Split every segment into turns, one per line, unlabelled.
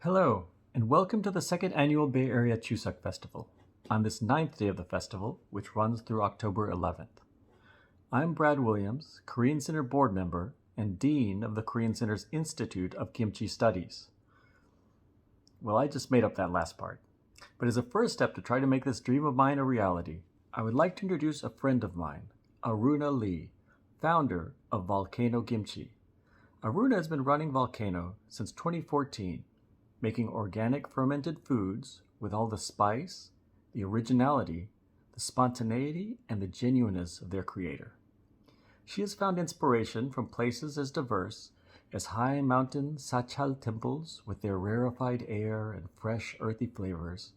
Hello, and welcome to the second annual Bay Area Chuseok Festival, on this ninth day of the festival, which runs through October 11th. I'm Brad Williams, Korean Center board member and Dean of the Korean Center's Institute of Kimchi Studies. Well, I just made up that last part. But as a first step to try to make this dream of mine a reality, I would like to introduce a friend of mine, Aruna Lee, founder of Volcano Kimchi. Aruna has been running Volcano since 2014, making organic fermented foods with all the spice, the originality, the spontaneity, and the genuineness of their creator. She has found inspiration from places as diverse as high mountain Sachal temples with their rarefied air and fresh earthy flavors,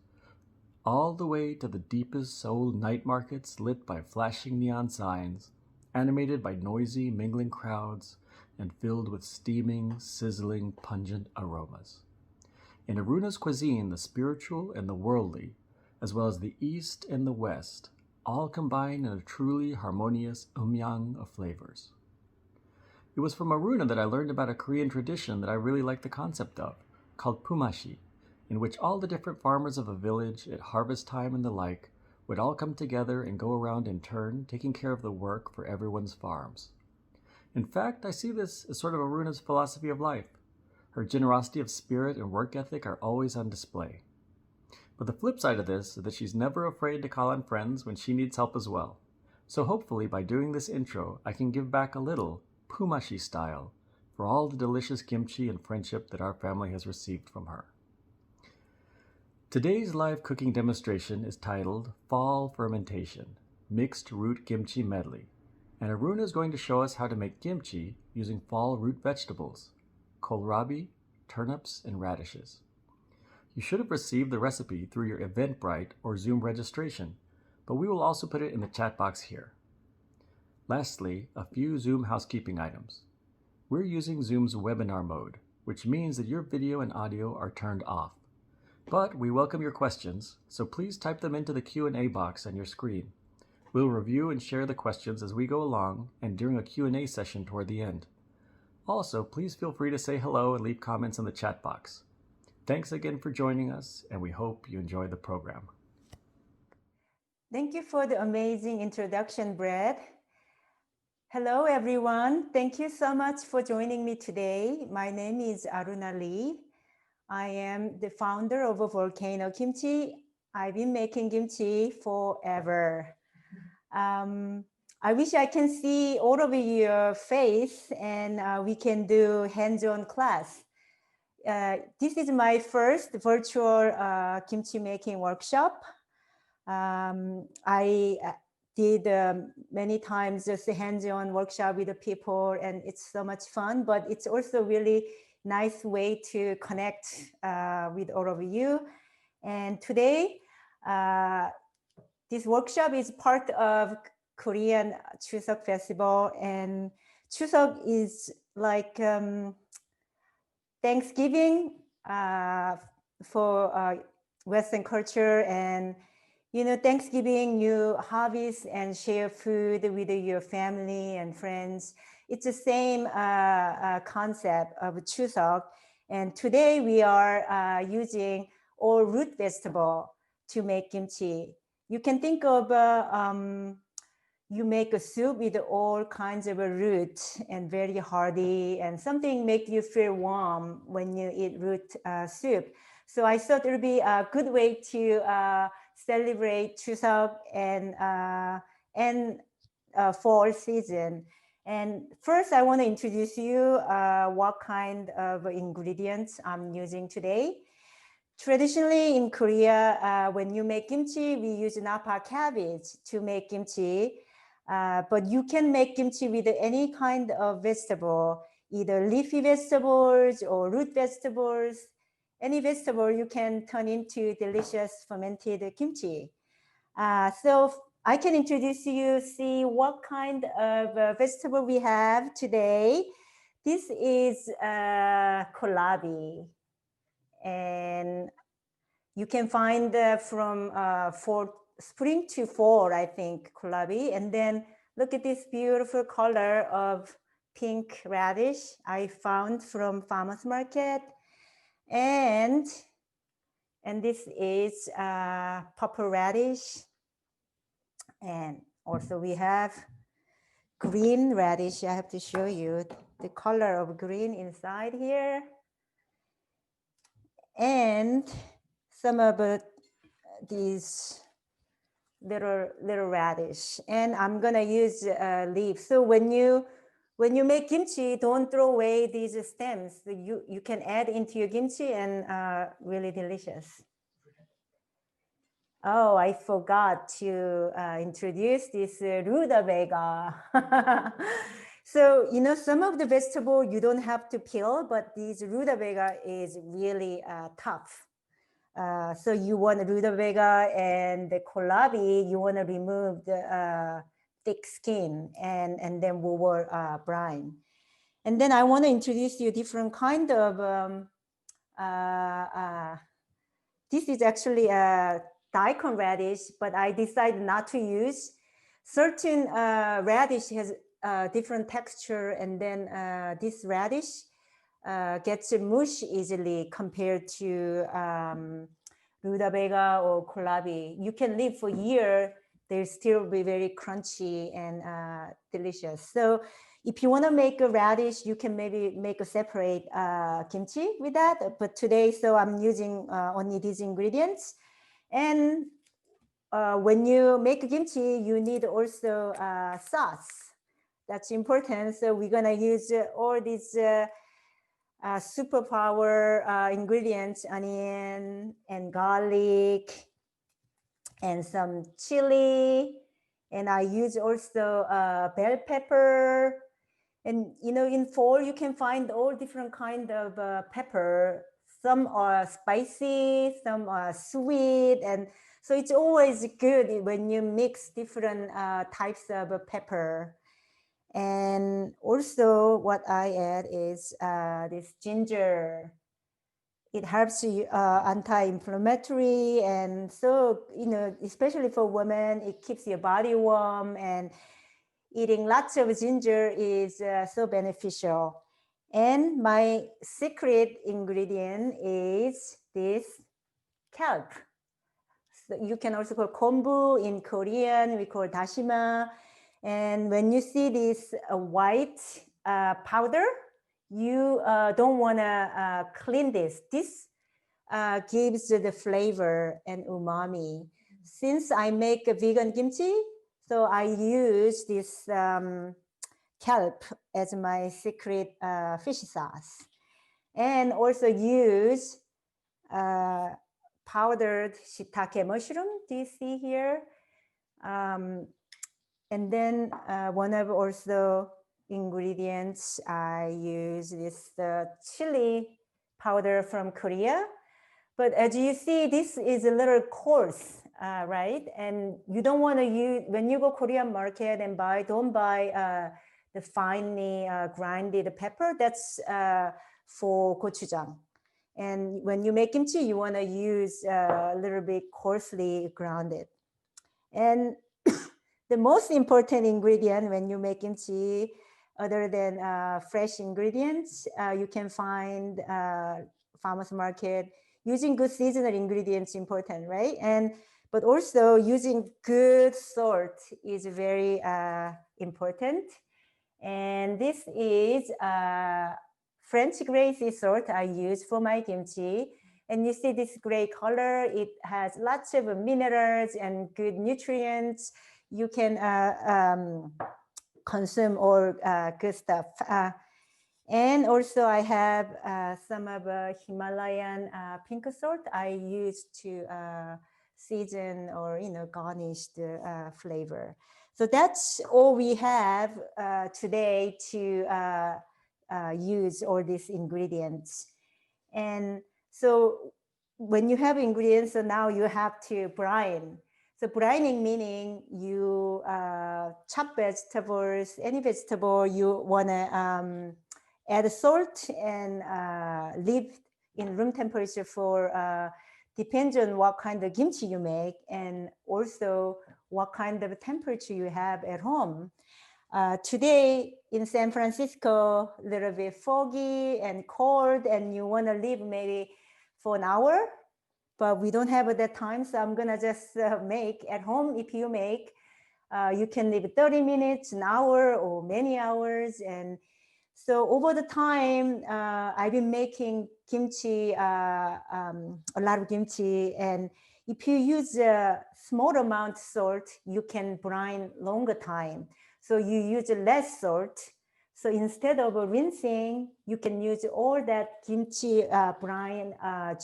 all the way to the deepest Seoul night markets lit by flashing neon signs, animated by noisy mingling crowds, and filled with steaming, sizzling, pungent aromas. In Aruna's cuisine, the spiritual and the worldly, as well as the East and the West, all combine in a truly harmonious umyang of flavors. It was from Aruna that I learned about a Korean tradition that I really like the concept of, called pumashi, in which all the different farmers of a village at harvest time and the like would all come together and go around in turn, taking care of the work for everyone's farms. In fact, I see this as sort of Aruna's philosophy of life. Her generosity of spirit and work ethic are always on display. But the flip side of this is that she's never afraid to call on friends when she needs help as well. So hopefully by doing this intro, I can give back a little, pumashi style, for all the delicious kimchi and friendship that our family has received from her. Today's live cooking demonstration is titled Fall Fermentation, Mixed Root Kimchi Medley, and Aruna is going to show us how to make kimchi using fall root vegetables, kohlrabi, turnips, and radishes. You should have received the recipe through your Eventbrite or Zoom registration, but we will also put it in the chat box here. Lastly, a few Zoom housekeeping items. We're using Zoom's webinar mode, which means that your video and audio are turned off. But we welcome your questions, so please type them into the Q&A box on your screen. We'll review and share the questions as we go along and during a Q&A session toward the end. Also, please feel free to say hello and leave comments in the chat box. Thanks again for joining us, and we hope you enjoy the program.
Thank you for the amazing introduction, Brad. Hello, everyone. Thank you so much for joining me today. My name is Aruna Lee. I am the founder of Volcano Kimchi. I've been making kimchi forever. I wish I can see all of your face and we can do hands-on class. This is my first virtual kimchi making workshop. I did many times just a hands-on workshop with the people, and it's so much fun, but it's also really nice way to connect with all of you. And today, this workshop is part of Korean Chuseok Festival, and Chuseok is like Thanksgiving for Western culture, and Thanksgiving you harvest and share food with your family and friends. It's the same concept of Chuseok, and today we are using all root vegetable to make kimchi. You can think of you make a soup with all kinds of root and very hearty, and something make you feel warm when you eat root soup. So I thought it would be a good way to celebrate Chuseok and fall season. And first, I want to introduce you what kind of ingredients I'm using today. Traditionally in Korea, when you make kimchi, we use napa cabbage to make kimchi. But you can make kimchi with any kind of vegetable, either leafy vegetables or root vegetables. Any vegetable you can turn into delicious fermented kimchi. So I can introduce you, see what kind of vegetable we have today. This is kohlrabi. And you can find from spring to fall, I think, kohlrabi. And then look at this beautiful color of pink radish I found from farmer's market. And this is purple radish. And also we have green radish. I have to show you the color of green inside here. And some of these little radish. And I'm gonna use leaves. So when you make kimchi, don't throw away these stems. You can add into your kimchi and really delicious. Oh, I forgot to introduce this rutabaga. So, you know, some of the vegetable you don't have to peel, but this rutabaga is really tough. So you want rutabaga and the kohlrabi, you want to remove the thick skin and then we will brine. And then I want to introduce you different kind of, this is actually a daikon radish, but I decided not to use. Certain radish has different texture, and then this radish gets mush easily compared to rutabaga or kohlrabi. You can live for a year, they'll still be very crunchy and delicious. So if you want to make a radish, you can maybe make a separate kimchi with that. But today, so I'm using only these ingredients. And when you make kimchi, you need also sauce. That's important. So we're gonna use all these superpower ingredients, onion and garlic and some chili. And I use also bell pepper. And you know, in fall, you can find all different kind of pepper. Some are spicy, some are sweet. And so it's always good when you mix different types of pepper. And also what I add is this ginger. It helps you anti-inflammatory. And so, you know, especially for women, it keeps your body warm, and eating lots of ginger is so beneficial. And my secret ingredient is this kelp. So you can also call kombu in Korean, we call dashima. And when you see this white powder, you don't want to clean this. This gives the flavor and umami. Since I make a vegan kimchi, so I use this kelp as my secret fish sauce, and also use powdered shiitake mushroom. Do you see here? And then one of also ingredients, I use this chili powder from Korea. But as you see, this is a little coarse, right? And you don't want to use, when you go Korean market and buy, don't buy the finely grinded pepper. That's for gochujang. And when you make kimchi, you want to use a little bit coarsely grounded. And the most important ingredient when you make kimchi, other than fresh ingredients, you can find farmers market. Using good seasonal ingredients important, right? But also using good salt is very important. And this is French gray sea salt I use for my kimchi. And you see this gray color, it has lots of minerals and good nutrients. You can consume all good stuff. And also I have some of Himalayan pink salt I use to season or, you know, garnish the flavor. So that's all we have today to use all these ingredients. And so when you have ingredients, so now you have to brine. So brining meaning you chop vegetables, any vegetable you wanna add salt and leave in room temperature for, depends on what kind of kimchi you make and also what kind of temperature you have at home. Today in San Francisco, a little bit foggy and cold, and you want to leave maybe for an hour, but we don't have that time. So I'm going to just make at home. If you make, you can leave 30 minutes, an hour, or many hours. And so over the time, I've been making kimchi, a lot of kimchi. And if you use a small amount of salt, you can brine longer time. So you use less salt. So instead of rinsing, you can use all that kimchi brine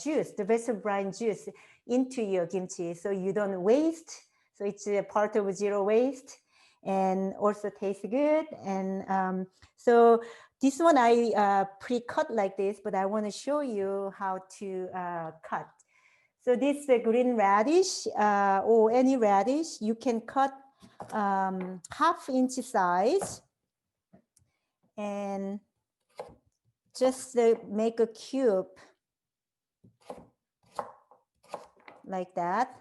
juice, the vegetable brine juice, into your kimchi. So you don't waste. So it's a part of zero waste, and also tastes good. And so this one I pre-cut like this, but I want to show you how to cut. So this green radish or any radish, you can cut half-inch size and just make a cube like that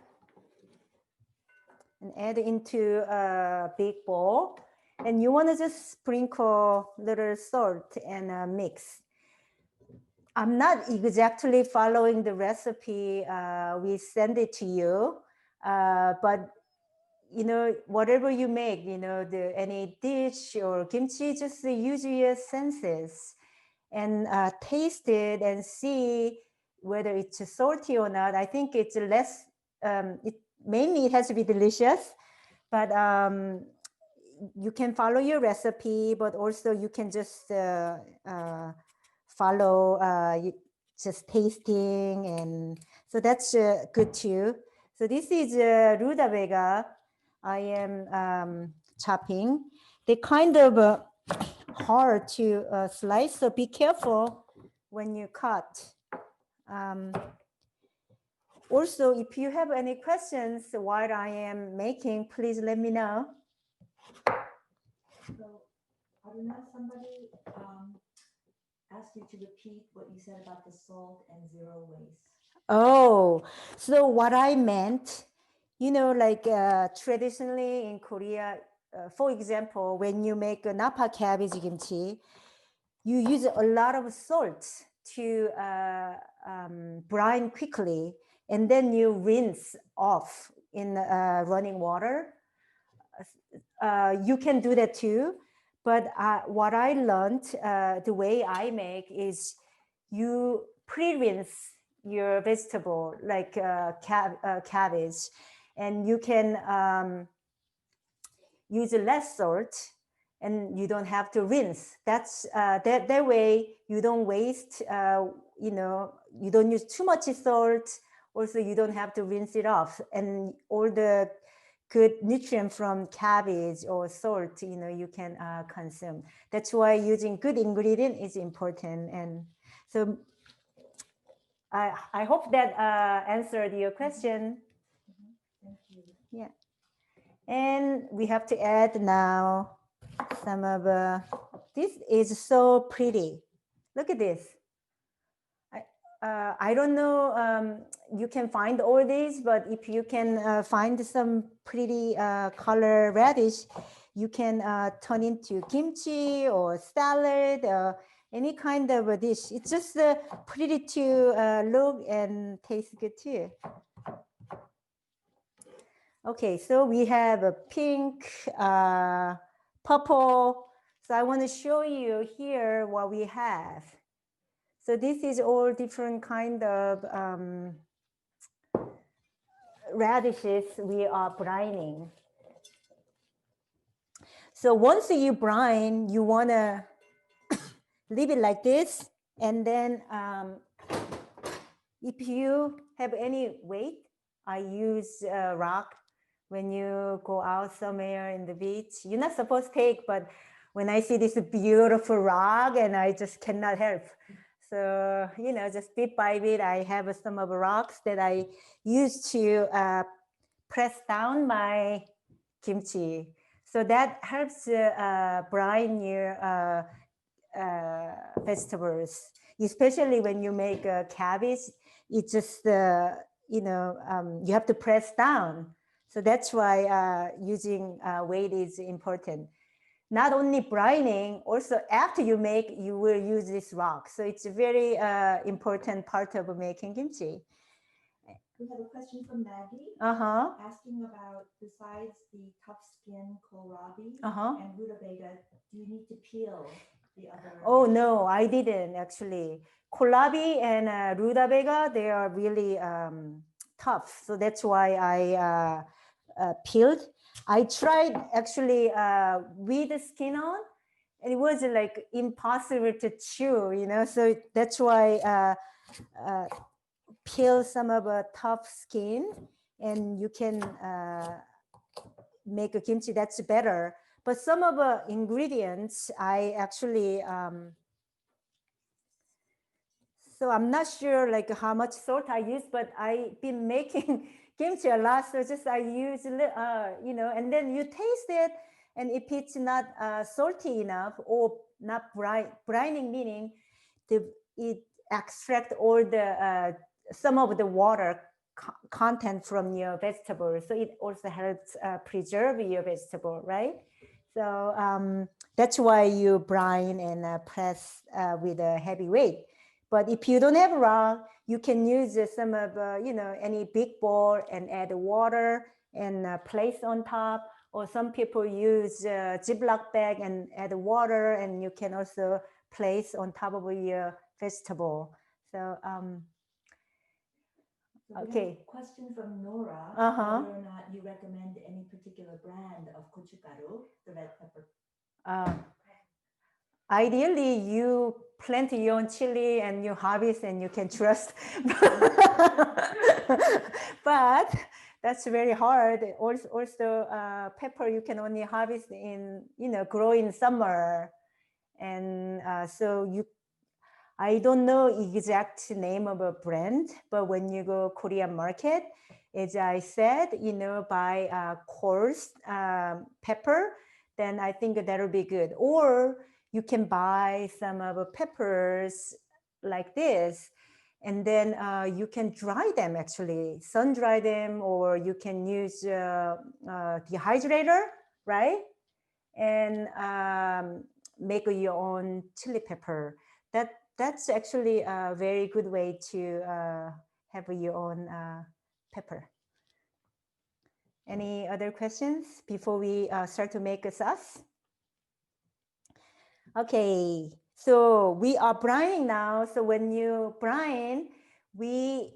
and add into a big bowl. And you want to just sprinkle little salt and mix. I'm not exactly following the recipe. We send it to you, but you know, whatever you make, you know, any dish or kimchi, just use your senses and taste it and see whether it's salty or not. I think it's less, mainly it has to be delicious, but you can follow your recipe, but also you can just follow just tasting. And so that's good too. So this is rutabaga. I am chopping. They kind of hard to slice, so be careful when you cut. Also, if you have any questions while I am making, please let me know.
So, Aruna, somebody asked you to repeat what you said about the salt and zero waste.
Oh, so what I meant, you know, like traditionally in Korea, for example, when you make a napa cabbage kimchi, you use a lot of salt to brine quickly, and then you rinse off in running water. You can do that too, but what I learned, the way I make is you pre-rinse your vegetable like cabbage, and you can use less salt, and you don't have to rinse. That's that way you don't waste. You know, you don't use too much salt. Also, you don't have to rinse it off, and all the good nutrient from cabbage or salt, you know, you can consume. That's why using good ingredient is important. And so I hope that answered your question.
Thank you.
Yeah. And we have to add now some of, this is so pretty. Look at this. I don't know, you can find all these, but if you can find some pretty color radish, you can turn into kimchi or salad, any kind of a dish. It's just pretty to look and taste good too. Okay, so we have a pink, purple. So I want to show you here what we have. So this is all different kind of radishes we are brining. So once you brine, you want to leave it like this. And then if you have any weight, I use rock. When you go out somewhere in the beach, you're not supposed to take, but when I see this beautiful rock, and I just cannot help. So, you know, just bit by bit, I have some of the rocks that I use to press down my kimchi. So that helps brine your vegetables, especially when you make cabbage. It's just, you know, you have to press down. So that's why using weight is important. not only brining, also after you make, you will use this rock. So it's a very important part of making kimchi.
We have a question from Maggie asking about, besides the tough skin kohlrabi and rutabaga, do you need to peel the other?
Oh, no, I didn't actually. Kohlrabi and rutabaga, they are really tough. So that's why I peeled. I tried actually with the skin on, and it was like impossible to chew, you know. So that's why peel some of a tough skin, and you can make a kimchi that's better. But some of the ingredients I actually so I'm not sure like how much salt I use, but I've been making kimchi a lot, so just I use you know, and then you taste it, and if it's not salty enough or not brining, meaning it extract all the some of the water content from your vegetable, so it also helps preserve your vegetable, right? So that's why you brine and press with a heavy weight. But if you don't have rock, you can use some of you know, any big bowl and add water and place on top. Or some people use Ziploc bag and add water, and you can also place on top of your vegetable. So okay.
Question from Nora, whether or not you recommend any particular brand of gochugaru, the red pepper.
Ideally, you plant your own chili and you harvest and you can trust. But that's very hard. Also, pepper you can only harvest in, you know, grow in summer. And so I don't know exact name of a brand, but when you go Korean market, as I said, you know, buy coarse pepper, then I think that'll be good. Or you can buy some of the peppers like this, and then you can dry them actually, sun dry them, or you can use dehydrator, right? And make your own chili pepper. That's actually a very good way to have your own pepper. Any other questions before we start to make a sauce? Okay, so we are brining now. So when you brine, we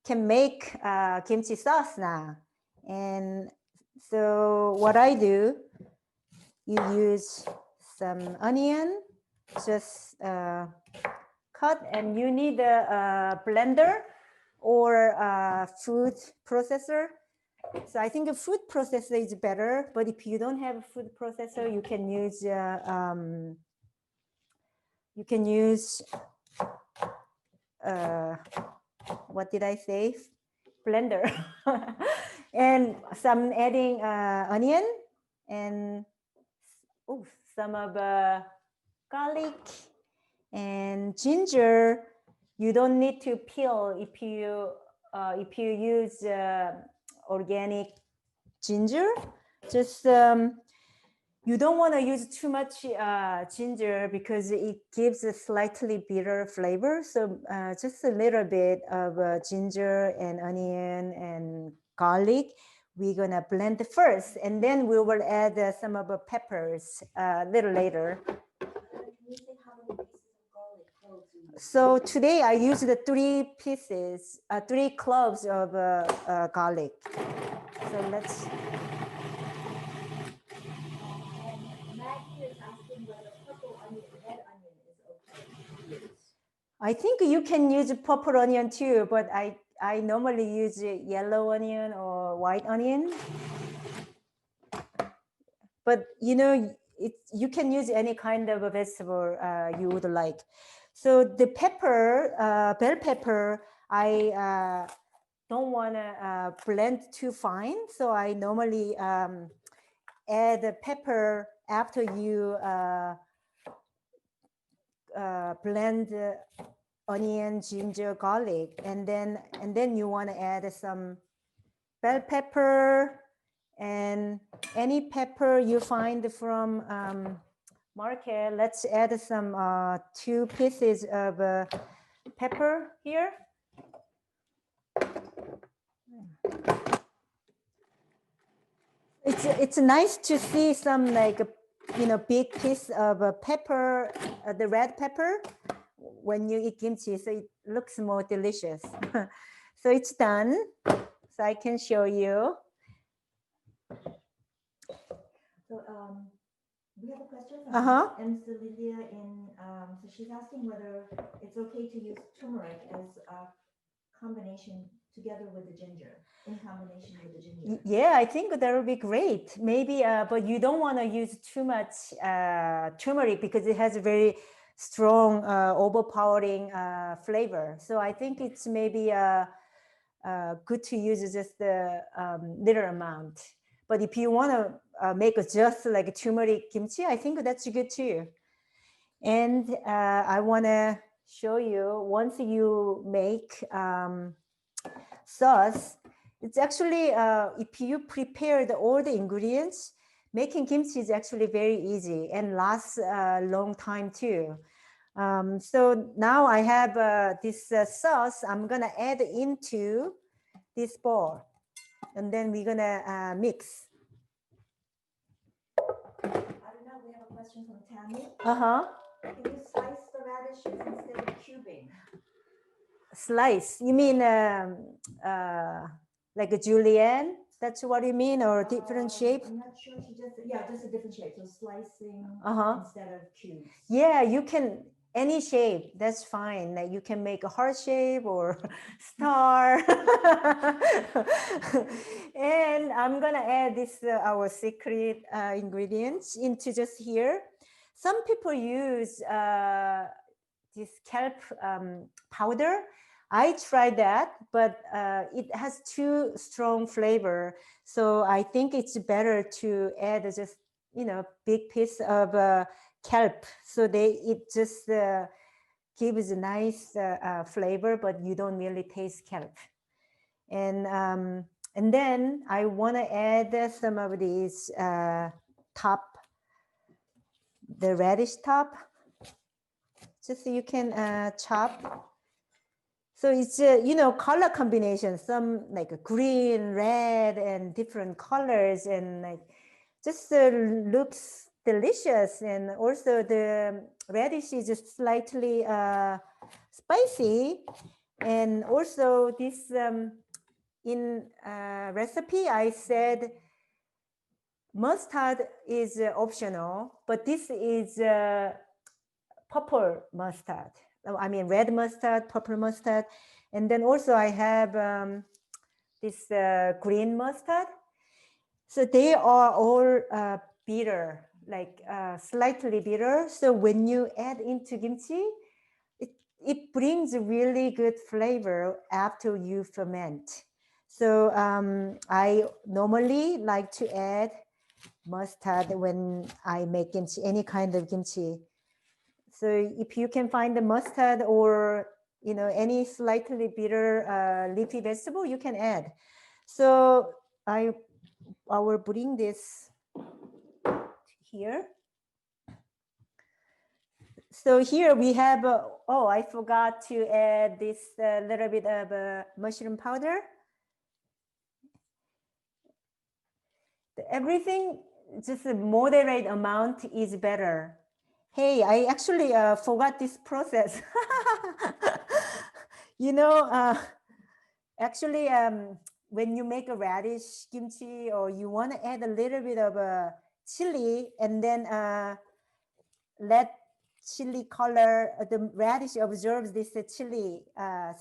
can make kimchi sauce now. And so what I do, you use some onion, just cut, and you need a blender or a food processor. So I think a food processor is better, but if you don't have a food processor, you can use what did I say? Blender. And some adding onion and some of garlic and ginger. You don't need to peel if you use organic ginger. Just you don't want to use too much ginger because it gives a slightly bitter flavor. So just a little bit of ginger and onion and garlic. We're gonna blend first, and then we will add some of the peppers a little later. So today I used the 3 pieces, 3 cloves of garlic. So let's.
Maggie is asking whether purple onion, red onion is okay.
I think you can use purple onion too, but I normally use yellow onion or white onion. But you know, you can use any kind of a vegetable you would like. So the pepper, bell pepper, I don't want to blend too fine. So I normally add the pepper after you blend onion, ginger, garlic, and then you want to add some bell pepper And any pepper you find from market, let's add some 2 pieces of pepper here. It's nice to see some like big piece of pepper, the red pepper, when you eat kimchi, so it looks more delicious. So it's done. So I can show you.
So we have a question from Lilia so she's asking whether it's okay to use turmeric as a combination together with the ginger, in combination with the ginger.
Yeah, I think that would be great. Maybe, but you don't want to use too much turmeric because it has a very strong, overpowering flavor. So I think it's maybe good to use just a little amount. But if you want to make just like a turmeric kimchi, I think that's good too. And I want to show you, once you make sauce, it's actually, if you prepared all the ingredients, making kimchi is actually very easy and lasts a long time too. So now I have this sauce I'm gonna add into this bowl, and then we're gonna mix.
I don't know, we have a question from Tammy. Can you slice the radishes instead of cubing?
Slice, you mean like a julienne? That's what you mean, or different shape?
I'm not sure. She just a different shape. So slicing instead of cubes.
Yeah, you can any shape. That's fine. Like you can make a heart shape or star. And I'm gonna add this our secret ingredients into just here. Some people use this kelp powder. I tried that, but it has too strong flavor. So I think it's better to add just, big piece of kelp. So it just gives a nice flavor, but you don't really taste kelp. And then I want to add some of these the radish top, just so you can chop. So it's, color combination, some like green, red, and different colors, and like just looks delicious. And also the radish is just slightly spicy. And also this, in recipe, I said mustard is optional, but this is purple mustard. I mean, red mustard, purple mustard. And then also I have this green mustard. So they are all bitter, like slightly bitter. So when you add into kimchi, it brings a really good flavor after you ferment. So I normally like to add mustard when I make kimchi, any kind of kimchi. So if you can find the mustard or any slightly bitter leafy vegetable, you can add. So I will bring this here. So here we have, I forgot to add this little bit of mushroom powder. Everything, just a moderate amount is better. Hey, I actually forgot this process. Actually, when you make a radish kimchi, or you want to add a little bit of chili, and then let chili color, the radish absorbs this chili,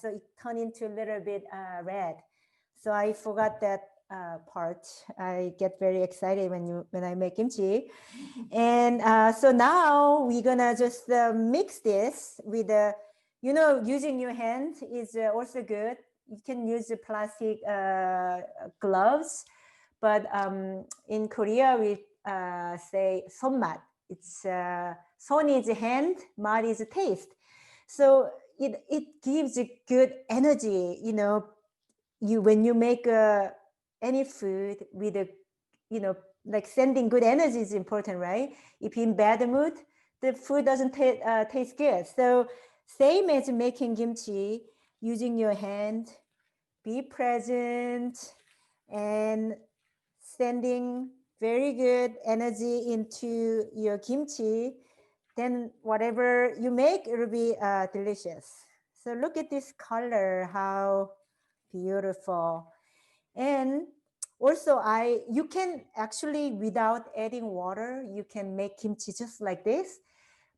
so it turns into a little bit red. So I forgot that part. I get very excited when I make kimchi. And so now we're gonna just mix this with using your hand is also good. You can use the plastic gloves, but in Korea we say 손맛. It's 손 is hand, 맛 is taste. So it gives a good energy. When you make any food with a like sending good energy is important, right? If you're in bad mood, the food doesn't taste good. So same as making kimchi, using your hand, be present and sending very good energy into your kimchi, then whatever you make, it will be delicious. So look at this color, how beautiful. And also you can actually, without adding water, you can make kimchi just like this.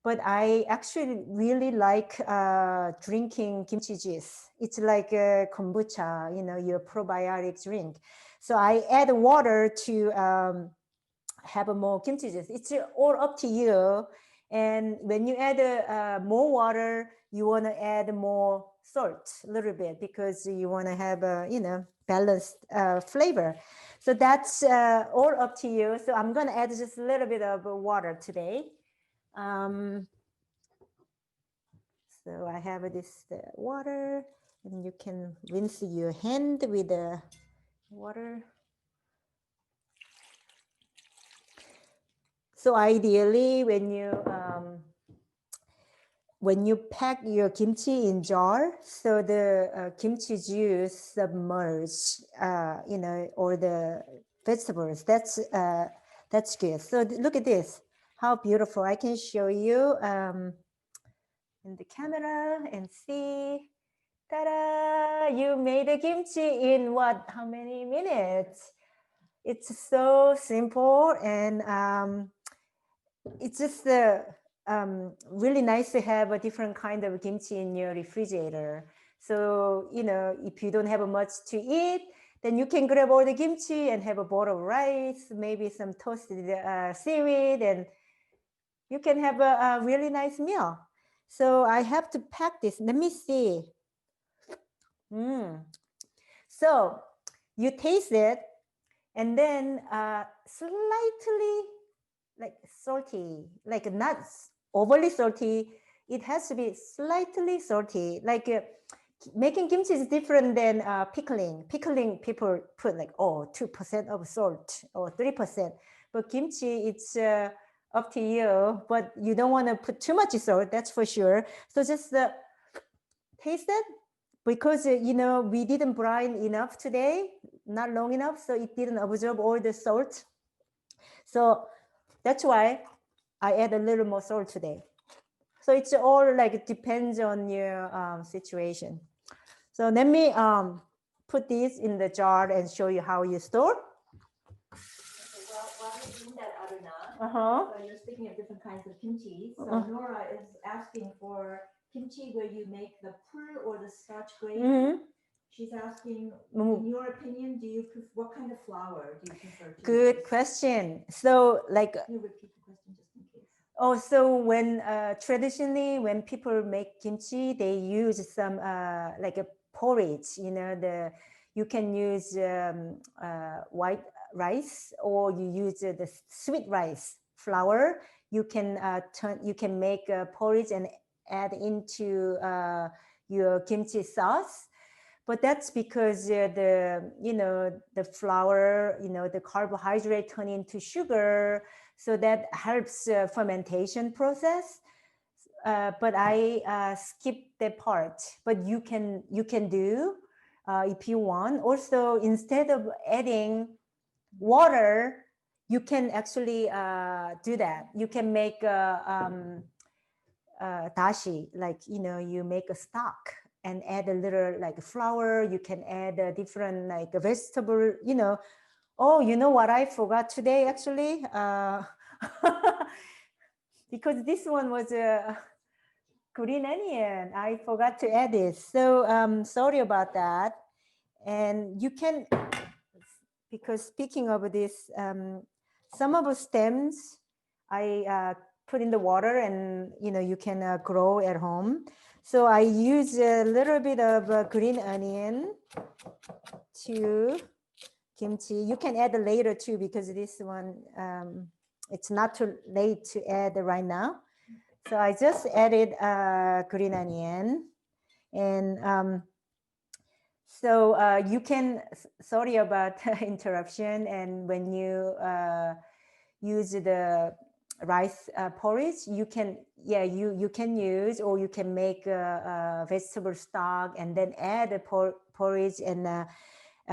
But I actually really like drinking kimchi juice. It's like a kombucha, your probiotic drink. So I add water to have a more kimchi juice. It's all up to you. And when you add more water, you want to add more salt a little bit because you want to have a balanced flavor. So that's all up to you. So I'm going to add just a little bit of water today. So I have this water, and you can rinse your hand with the water. So ideally, when you pack your kimchi in jar, so the kimchi juice submerge, or the vegetables. That's good. So look at this, how beautiful! I can show you in the camera and see. Ta-da! You made a kimchi in what? How many minutes? It's so simple, and it's just really nice to have a different kind of kimchi in your refrigerator. So, if you don't have much to eat, then you can grab all the kimchi and have a bowl of rice, maybe some toasted seaweed, and you can have a really nice meal. So I have to pack this. Let me see. So you taste it, and then slightly like salty, like nuts, overly salty. It has to be slightly salty. Like making kimchi is different than pickling. Pickling, people put like 2% of salt or 3%. But kimchi, it's up to you. But you don't want to put too much salt, that's for sure. So just taste it. Because, we didn't brine enough today, not long enough, so it didn't absorb all the salt. So that's why I add a little more salt today. So it's all like, it depends on your situation. So let me put this in the jar and show you how you store.
While you're doing that, Aruna, so you're speaking of different kinds of kimchi. So Nora is asking for kimchi where you make the pur or the starch gravy. She's asking, in your opinion, what kind of flour do you prefer to use?
Good question. So like,
can you repeat the question just in case?
Oh, so when traditionally when people make kimchi, they use some like a porridge. You can use white rice, or you use the sweet rice flour. You can make a porridge and add into your kimchi sauce. But that's because the flour, the carbohydrate turn into sugar, so that helps fermentation process. But I skip that part. But you can do if you want. Also, instead of adding water, you can actually do that. You can make dashi, like you make a stock and add a little like flour. You can add a different like a vegetable, Oh, you know what I forgot today actually? Because this one was a green onion. I forgot to add this. So sorry about that. And you can, because speaking of this, some of the stems I put in the water, and you can grow at home. So I use a little bit of green onion to kimchi. You can add later too, because this one, it's not too late to add right now. So I just added green onion, and So you can, sorry about interruption, and when you use the rice porridge, you can, you can use, or you can make a vegetable stock and then add a porridge and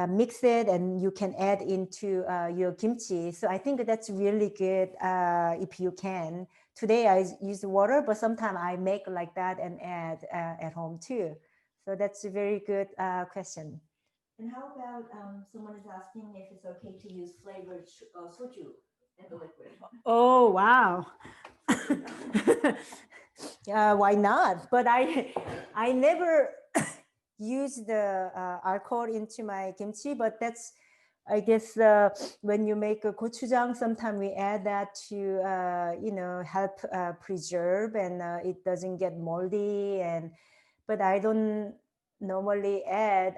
mix it, and you can add into your kimchi. So I think that's really good if you can. Today I use water, but sometimes I make like that and add at home too. So that's a very good question.
And how about someone is asking if it's okay to use flavored soju in the liquid?
Oh, wow. Why not? But I never use the alcohol into my kimchi, but that's, I guess, when you make a gochujang, sometimes we add that to, you know, help preserve, and it doesn't get moldy. But I don't normally add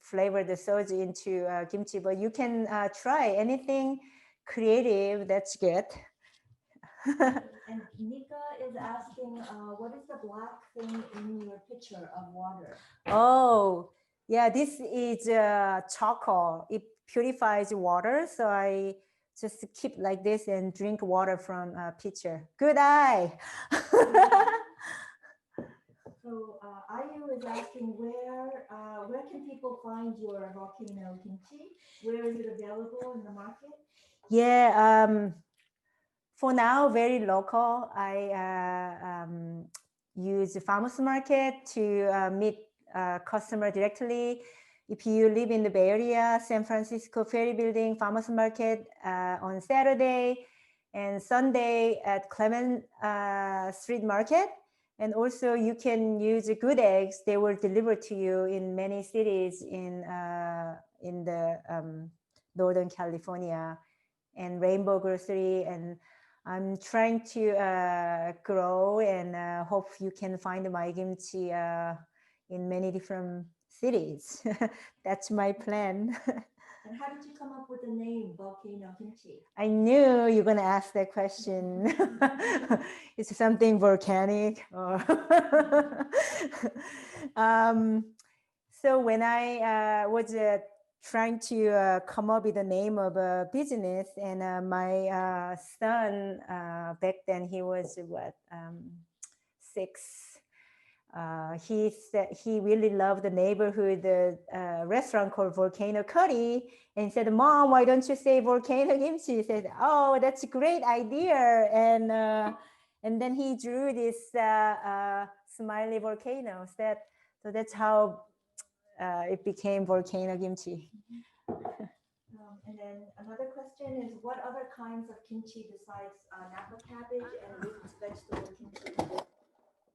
flavored soju into kimchi, but you can try anything creative. That's good.
And Nika is asking, what is the black thing in your pitcher of water?
Oh, yeah, this is charcoal. It purifies water. So I just keep like this and drink water from a pitcher. Good eye.
So Ayu is asking, where can people find your volcano kimchi? Where is it available in the market?
Yeah, for now, very local. I use the farmers market to meet customer directly. If you live in the Bay Area, San Francisco Ferry Building Farmers Market on Saturday, and Sunday at Clement Street Market. And also you can use good eggs. They will deliver to you in many cities in the Northern California, and Rainbow Grocery. And I'm trying to grow, and hope you can find my kimchi in many different cities. That's my plan.
And how did you come up with the name Volcano Kimchi?
I knew you're going to ask that question. It's something volcanic. So when I was trying to come up with the name of a business, and my son, back then he was what, 6. He said he really loved the neighborhood restaurant called Volcano Curry, and said, "Mom, why don't you say Volcano Kimchi?" He said, "Oh, that's a great idea." And then he drew this smiley volcanoes. So that's how it became Volcano Kimchi.
And then another question is, what other kinds of kimchi besides napa cabbage and root vegetable kimchi?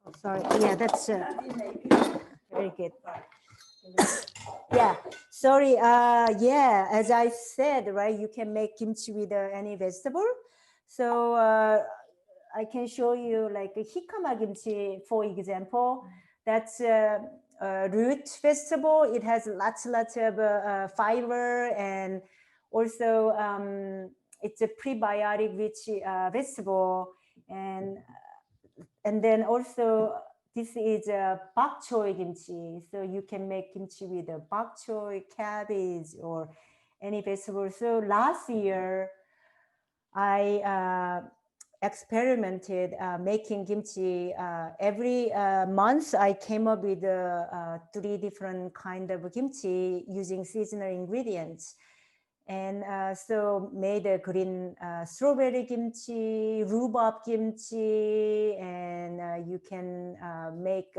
Oh, sorry. Yeah, that's very good. Yeah, sorry. Yeah, as I said, right, you can make kimchi with any vegetable. So I can show you like a hikama kimchi, for example. That's a root vegetable. It has lots of fiber, and also it's a prebiotic rich vegetable. And then also this is a bok choy kimchi. So you can make kimchi with a bok choy, cabbage, or any vegetable. So last year, I experimented making kimchi. Every month, I came up with 3 different kind of kimchi using seasonal ingredients. And so made a green strawberry kimchi, rhubarb kimchi, and you can make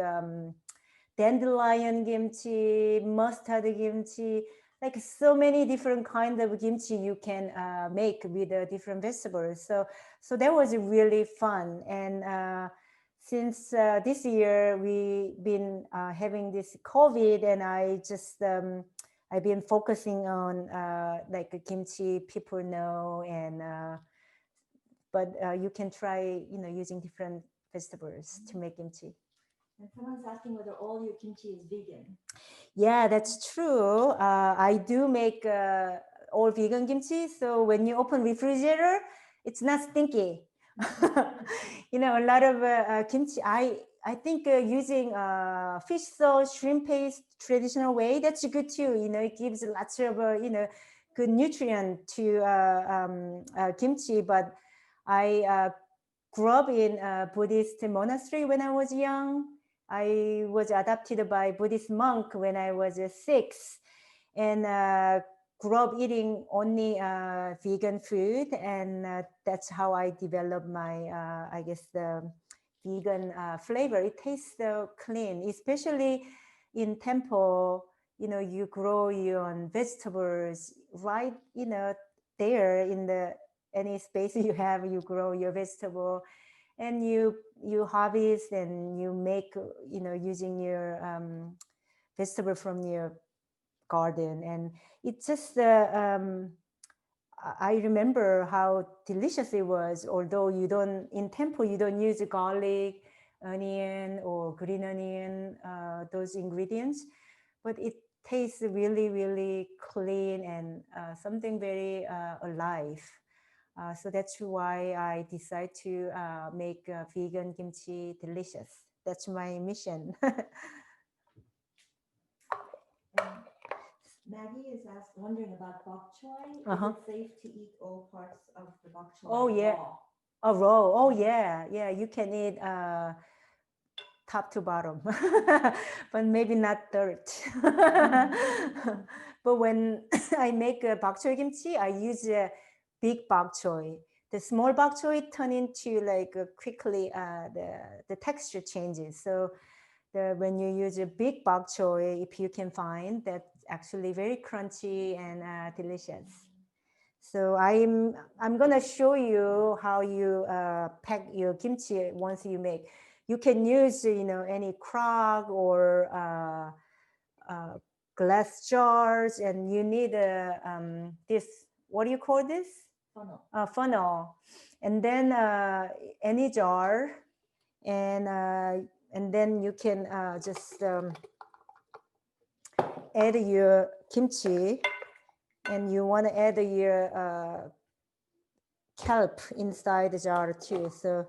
dandelion kimchi, mustard kimchi, like so many different kinds of kimchi you can make with different vegetables. So that was really fun. And since this year we've been having this COVID, and I just I've been focusing on like kimchi people know, and but you can try, you know, using different vegetables to make kimchi.
And someone's asking whether all your kimchi is vegan.
Yeah, that's true. I do make all vegan kimchi. So when you open refrigerator, it's not stinky. You know, a lot of kimchi, I think using fish sauce, shrimp paste, traditional way, that's good too. You know, it gives lots of, good nutrient to kimchi. But I grew up in a Buddhist monastery when I was young. I was adopted by Buddhist monk when I was 6, and grew up eating only vegan food, and that's how I developed my, I guess, the vegan flavor. It tastes so clean, especially in temple. You know, you grow your own vegetables right, there in the any space you have, you grow your vegetable, and you harvest and you make, using your vegetable from your garden, and it's just I remember how delicious it was. Although you don't, in temple you don't use garlic, onion, or green onion, those ingredients, but it tastes really, really clean and something very alive. So that's why I decided to make vegan kimchi delicious. That's my mission.
Maggie is wondering about bok choy.
Uh-huh.
Is it safe to eat all parts of the bok choy?
Oh yeah, raw? Raw. Oh yeah, yeah. You can eat top to bottom, but maybe not dirt. But when I make bok choy kimchi, I use a big bok choy. The small bok choy turn into like quickly the texture changes. So when you use a big bok choy, if you can find, that's actually very crunchy and delicious. So I'm gonna show you how you pack your kimchi once you make. You can use any crock or glass jars, and you need this, what do you call this?
Funnel.
Funnel, and then any jar, and then you can just add your kimchi, and you want to add your kelp inside the jar too. So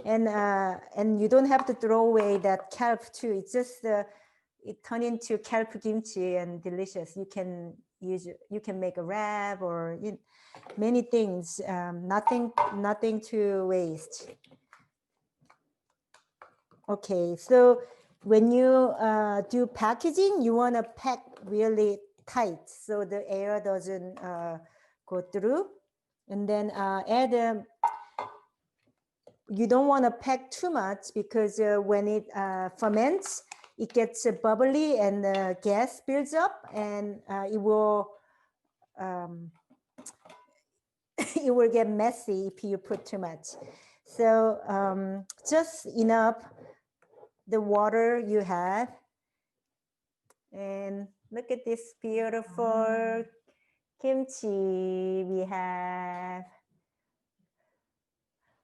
and you don't have to throw away that kelp too. It's just it turn into kelp kimchi and delicious. You can make a wrap or many things. Nothing to waste. Okay, so when you do packaging, you want to pack really tight so the air doesn't go through. And then add, you don't want to pack too much, because when it ferments, it gets bubbly and the gas builds up, and it will it will get messy if you put too much. So just enough the water you have. And look at this beautiful kimchi we have.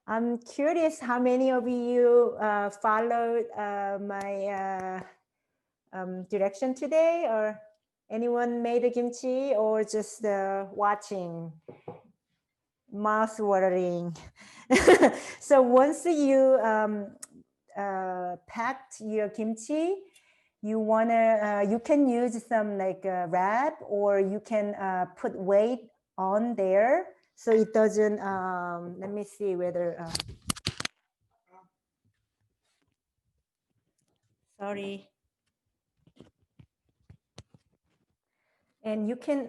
I'm curious how many of you followed my direction today, or anyone made a kimchi, or just watching? Mouth watering. So once you packed your kimchi, you can use some like wrap, or you can put weight on there so it doesn't, let me see whether, sorry. And you can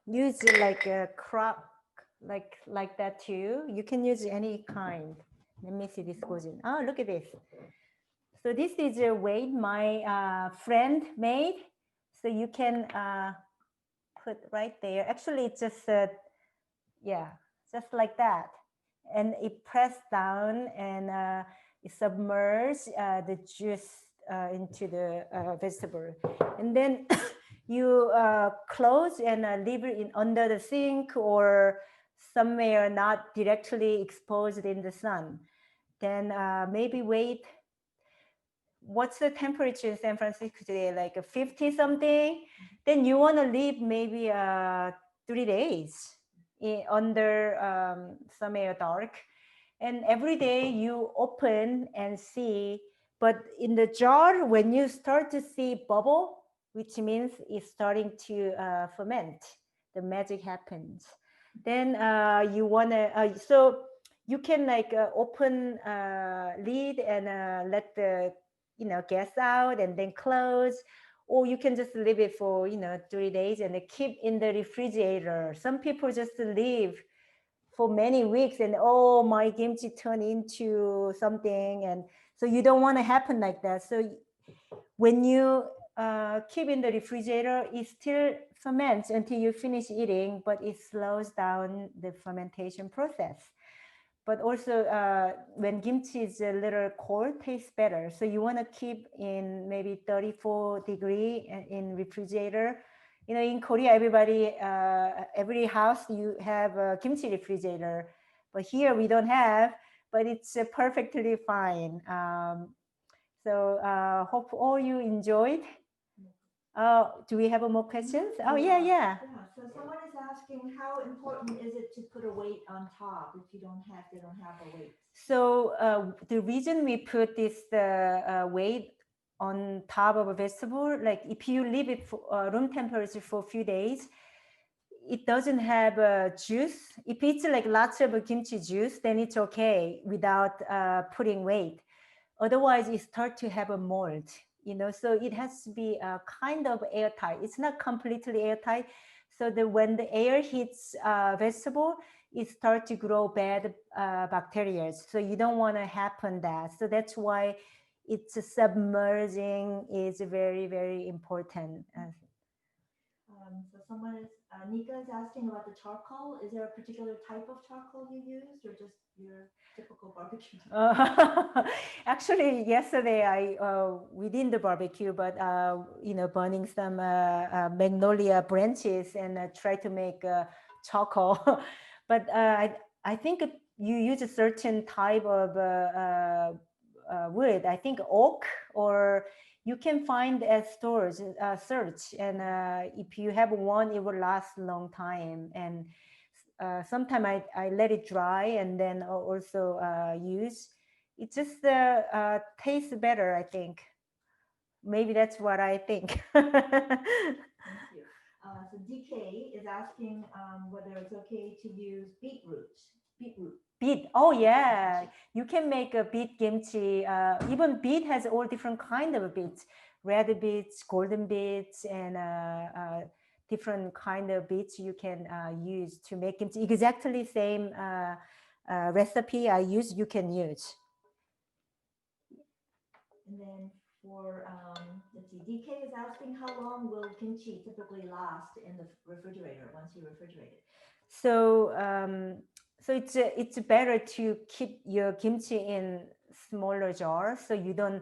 use like a crock, like that too. You can use any kind. Let me see, this goes in. Oh, look at this. So this is a weight my friend made. So you can put right there. Actually, it's just, yeah, just like that. And it pressed down, and it submerged the juice into the vegetable. And then you close and leave it under the sink or somewhere not directly exposed in the sun. Then maybe wait. What's the temperature in San Francisco today? Like 50 something? Then you want to leave maybe 3 days under somewhere dark. And every day you open and see, but in the jar, when you start to see bubble, which means it's starting to ferment, the magic happens. Then you wanna, so you can like open lid and let the gas out and then close, or you can just leave it for 3 days and keep in the refrigerator. Some people just leave for many weeks and oh, my kimchi turned into something, and so you don't want to happen like that. So when you keep in the refrigerator, it still ferments until you finish eating, but it slows down the fermentation process. But also when kimchi is a little cold, tastes better. So you want to keep in maybe 34-degree in refrigerator. In Korea, everybody, every house you have a kimchi refrigerator, but here we don't have. But it's perfectly fine. So hope all you enjoyed. Do we have more questions? Oh yeah.
Yeah. So someone is asking, how important is it to put a weight on top if they don't have a weight?
So the reason we put this weight on top of a vegetable, like if you leave it for room temperature for a few days, it doesn't have juice. If it's like lots of kimchi juice, then it's okay without putting weight. Otherwise, it starts to have a mold. So it has to be kind of airtight. It's not completely airtight. So that when the air hits vegetable, it starts to grow bad bacteria. So you don't want to happen that. So that's why it's submerging is very, very important.
So someone is, Nika is asking about the charcoal. Is there a particular type of charcoal you used, or just your typical barbecue?
Actually, yesterday we did the barbecue, but burning some magnolia branches and try to make charcoal. But I think you use a certain type of wood. I think oak, or you can find at stores, search, and if you have one, it will last a long time. And sometimes I let it dry and then also use. It just tastes better, I think. Maybe that's what I think.
Thank you. So DK is asking whether it's okay to use beetroot.
Beet. Oh yeah, you can make a beet kimchi. Even beet has all different kind of beets, red beets, golden beets, and different kind of beets you can use to make kimchi. Exactly same recipe I use, you can use.
And then for let's see, DK is asking how long will kimchi typically last in the refrigerator once you refrigerate it?
So it's better to keep your kimchi in smaller jars so you don't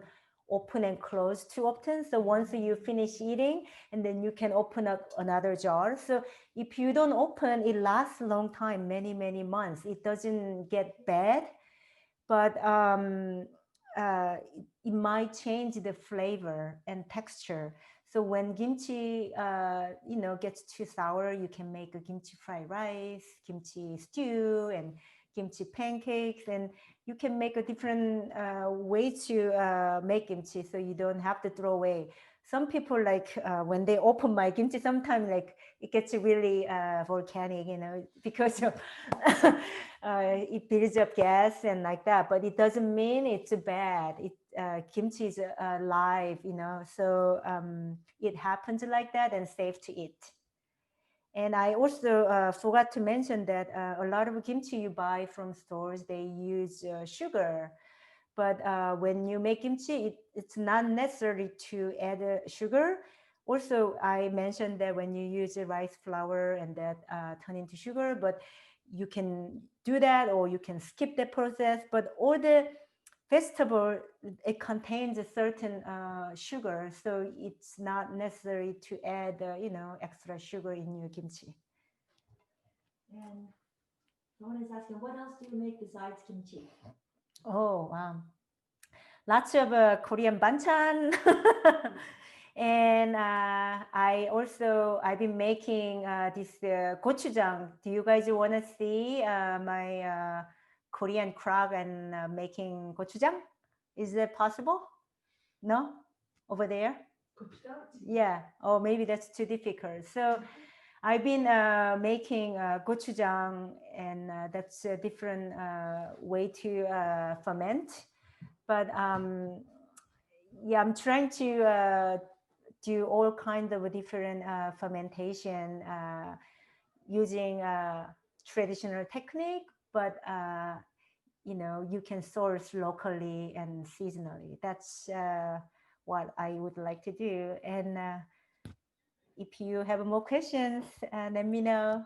open and close too often. So once you finish eating, and then you can open up another jar. So if you don't open, it lasts a long time, many, many months. It doesn't get bad, but it might change the flavor and texture. So when kimchi, gets too sour, you can make a kimchi fried rice, kimchi stew, and kimchi pancakes, and you can make a different way to make kimchi, so you don't have to throw away. Some people like when they open my kimchi, sometimes like it gets really volcanic, because of it builds up gas and like that. But it doesn't mean it's bad. Kimchi is alive, so it happens like that and safe to eat. And I also forgot to mention that a lot of kimchi you buy from stores, they use sugar. But when you make kimchi, it's not necessary to add sugar. Also, I mentioned that when you use rice flour and that turn into sugar, but you can do that or you can skip the process. But all the vegetable, it contains a certain sugar, so it's not necessary to add extra sugar in your kimchi.
And someone is asking, what else do you make besides kimchi?
Oh, wow. Lots of Korean banchan. And I've been making this gochujang. Do you guys want to see my Korean crock and making gochujang. Is that possible? No, over there. Yeah. Oh, maybe that's too difficult. So I've been making gochujang, and that's a different way to ferment. But yeah, I'm trying to do all kinds of different fermentation using traditional technique, but you can source locally and seasonally. That's what I would like to do. And if you have more questions, let me know.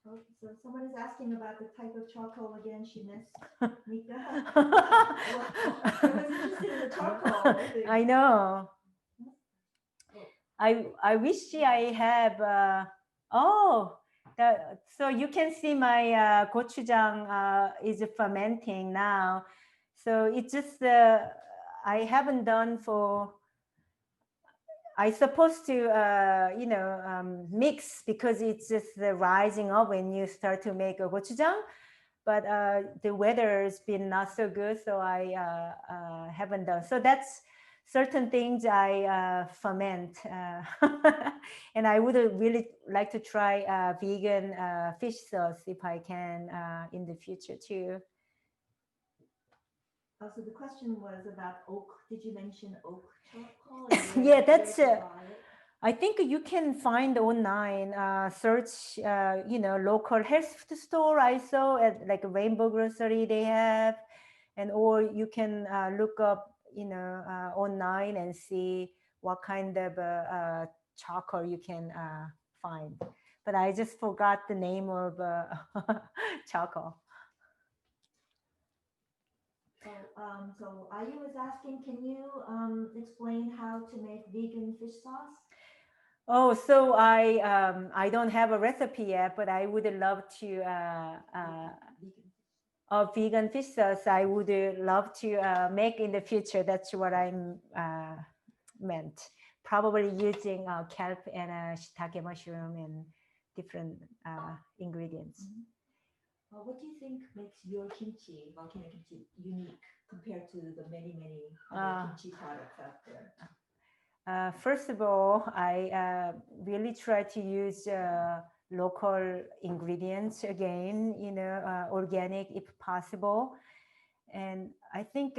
Oh, so someone is asking about the type of charcoal again. She missed Mika. Everyone's interested in the charcoal.
I know. I wish I have. So you can see my gochujang is fermenting now. So it's just I haven't done for. I supposed to mix because it's just rising up when you start to make a gochujang. But the weather has been not so good, so I haven't done. So that's certain things I ferment, and I would really like to try vegan fish sauce if I can in the future too.
So the question was about oak. Did you mention oak charcoal?
Yeah, that's. I think you can find online, search, local health food store. I saw at like Rainbow Grocery they have, and or you can look up, online and see what kind of charcoal you can find. But I just forgot the name of charcoal.
So Ayu was asking, can you explain how to make vegan fish sauce?
Oh, so I don't have a recipe yet, but I would love to vegan fish sauce. I would love to make in the future. That's what I meant. Probably using kelp and shiitake mushroom and different ingredients.
What do you think makes your kimchi, volcano kimchi, unique compared to the many other kimchi products out there?
First of all, I really try to use local ingredients again, organic if possible. And I think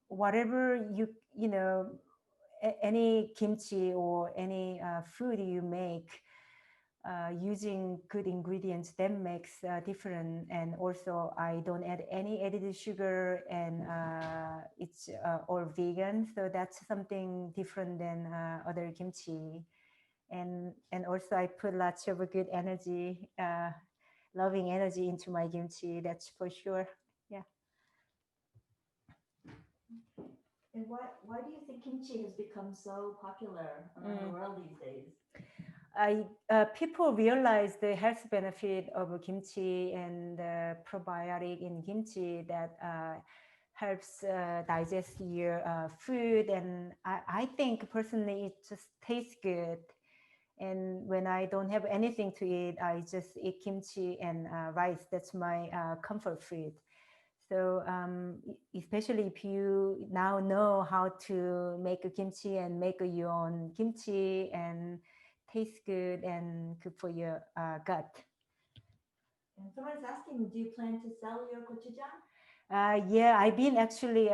whatever any kimchi or any food you make, using good ingredients, that makes different. And also I don't add any added sugar, and it's all vegan, so that's something different than other kimchi. And also I put lots of good energy, loving energy into my kimchi, that's for sure. Yeah.
And why do you think kimchi has become so popular around the world these days?
People realize the health benefit of kimchi and probiotic in kimchi that helps digest your food. And I think personally it just tastes good. And when I don't have anything to eat, I just eat kimchi and rice. That's my comfort food. So especially if you now know how to make a kimchi and make your own kimchi and tastes good and good for your gut.
And someone's asking, do you plan to sell your gochujang?
Yeah, I've been actually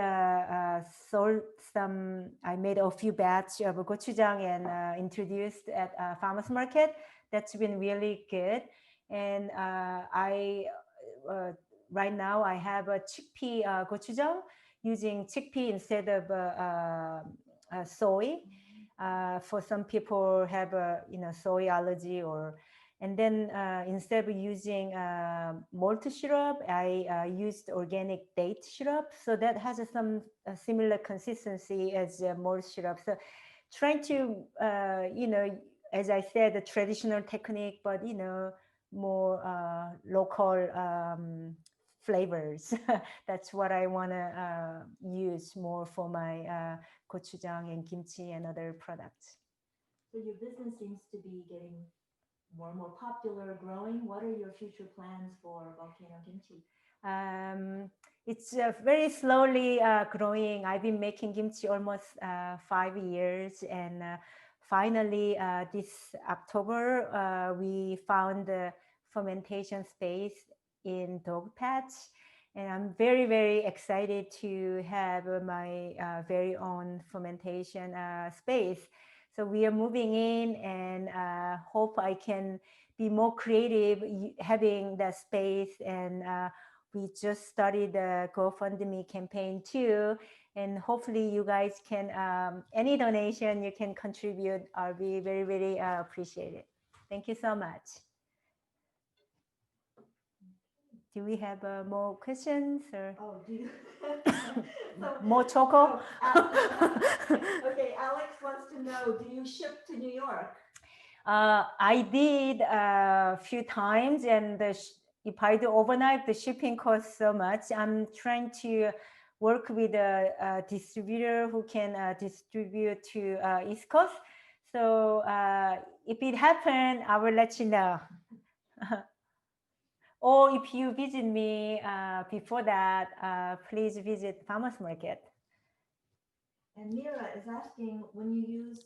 sold some. I made a few batch of gochujang and introduced at farmers market. That's been really good. And right now I have a chickpea gochujang using chickpea instead of soy. For some people have a soy allergy, and then instead of using malt syrup, I used organic date syrup, so that has some similar consistency as malt syrup. So trying to as I said, the traditional technique, but more local flavors. That's what I want to use more for my gochujang and kimchi and other products.
So your business seems to be getting more and more popular, growing. What are your future plans for Volcano Kimchi?
It's very slowly growing. I've been making kimchi almost 5 years, and finally this October we found the fermentation space in Dog Patch, and I'm very, very excited to have my very own fermentation space. So we are moving in, and hope I can be more creative having that space. And we just started the GoFundMe campaign too, and hopefully you guys can, any donation you can contribute, I'll be very, very appreciated. Thank you so much. Do we have more questions or?
Oh, do you?
More choco?
Okay, Alex wants to know, do you ship to New York?
I did a few times, and if I do overnight, the shipping costs so much. I'm trying to work with a distributor who can distribute to East Coast. So if it happens, I will let you know. Or if you visit me before that, please visit farmers market.
And Mira is asking, when you use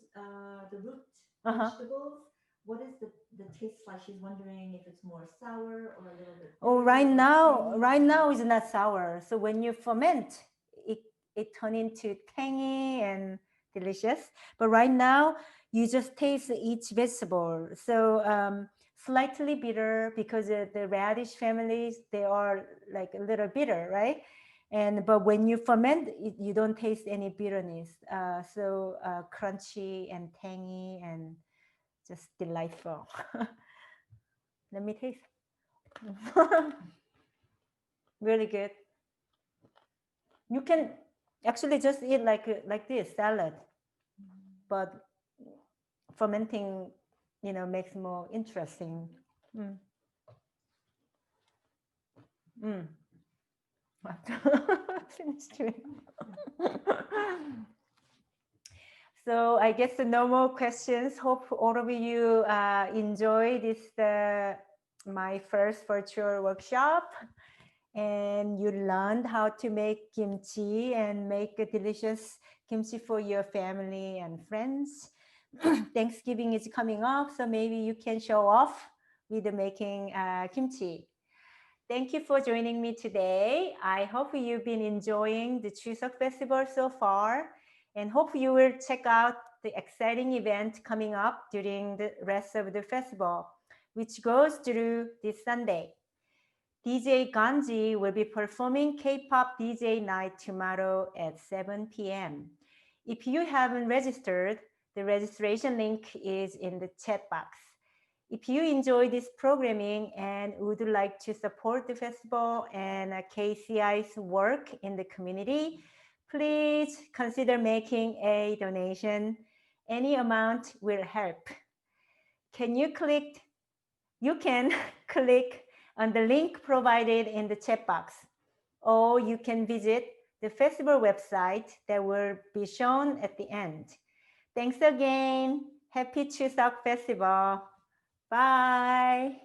the root vegetables, what is the taste like? She's wondering if it's more sour or a little bit.
Oh, right now it's not sour. So when you ferment, it turns into tangy and delicious. But right now, you just taste each vegetable. So slightly bitter, because the radish families, they are like a little bitter, right? But when you ferment, you don't taste any bitterness. So crunchy and tangy and just delightful. Let me taste. Really good. You can actually just eat like this salad, but fermenting, makes more interesting. Finished chewing. So I guess no more questions. Hope all of you enjoy this my first virtual workshop, and you learned how to make kimchi and make a delicious kimchi for your family and friends. Thanksgiving is coming up, so maybe you can show off with making kimchi. Thank you for joining me today. I hope you've been enjoying the Chuseok Festival so far, and hope you will check out the exciting event coming up during the rest of the festival, which goes through this Sunday. DJ Ganji will be performing K-pop DJ night tomorrow at 7 p.m. If you haven't registered, the registration link is in the chat box. If you enjoy this programming and would like to support the festival and KCI's work in the community, please consider making a donation. Any amount will help. You can click on the link provided in the chat box, or you can visit the festival website that will be shown at the end. Thanks again. Happy Chuseok Festival. Bye.